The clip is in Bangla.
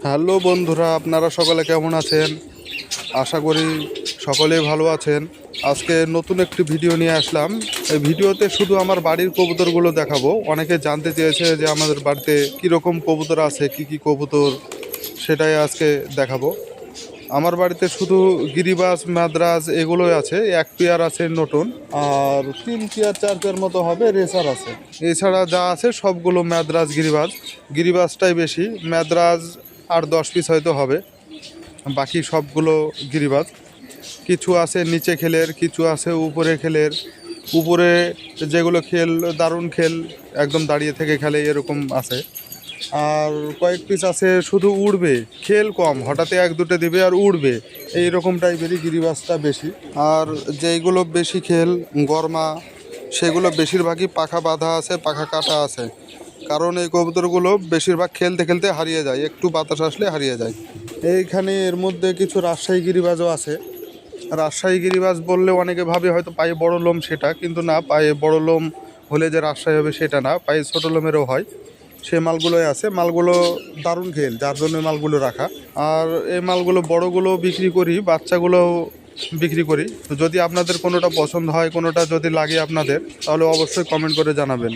হ্যালো বন্ধুরা, আপনারা সকলে কেমন আছেন? আশা করি সকলেই ভালো আছেন। আজকে নতুন একটি ভিডিও নিয়ে আসলাম। এই ভিডিওতে শুধু আমার বাড়ির কবুতরগুলো দেখাবো। অনেকে জানতে চেয়েছে যে আমাদের বাড়িতে কীরকম কবুতর আছে, কি কি কবুতর, সেটাই আজকে দেখাবো। আমার বাড়িতে শুধু গিরিবাজ, মাদ্রাজ এগুলোই আছে। এক পেয়ার আছে নতুন, আর 3 পেয়ার 4 পেয়ার মতো হবে রেসার আছে। এছাড়া যা আছে সবগুলো মাদ্রাজ, গিরিবাজ। গিরিবাজটাই বেশি, মাদ্রাজ 8-10 পিস হয়তো হবে, বাকি সবগুলো গিরিবাজ। কিছু আছে নিচে খেলের, কিছু আছে উপরে খেলের। উপরে যেগুলো খেল দারুণ খেল, একদম দাঁড়িয়ে থেকে খেলে এরকম আছে। আর কয়েক পিস আছে শুধু উড়বে, খেল কম, হঠাৎ 1-2টে দিবে আর উড়বে, এই রকম টাইপেরই গিরিবাজটা বেশি। আর যেইগুলো বেশি খেল গরমা, সেগুলো বেশিরভাগই পাখা বাঁধা আছে, পাখা কাটা আছে। কারণ এই কবুতরগুলো বেশিরভাগ খেলতে খেলতে হারিয়ে যায়, একটু বাতাস আসলে হারিয়ে যায়। এইখানে এর মধ্যে কিছু রাজশাহী গিরিবাজও আছে। রাজশাহী গিরিবাজ বললে অনেকে ভাবে হয়তো পায়ে বড় লোম, সেটা কিন্তু না। পায়ে বড় লোম হলে যে রাজশাহী হবে সেটা না, পায়ে ছোট লোমেরও হয়। সে মালগুলোই আছে। মালগুলো দারুণ খেল, যার জন্য মালগুলো রাখা। আর এই মালগুলো বড়গুলো বিক্রি করি, বাচ্চাগুলো বিক্রি করি। তো যদি আপনাদের কোনোটা পছন্দ হয়, কোনোটা যদি লাগে আপনাদের, তাহলে অবশ্যই কমেন্ট করে জানাবেন।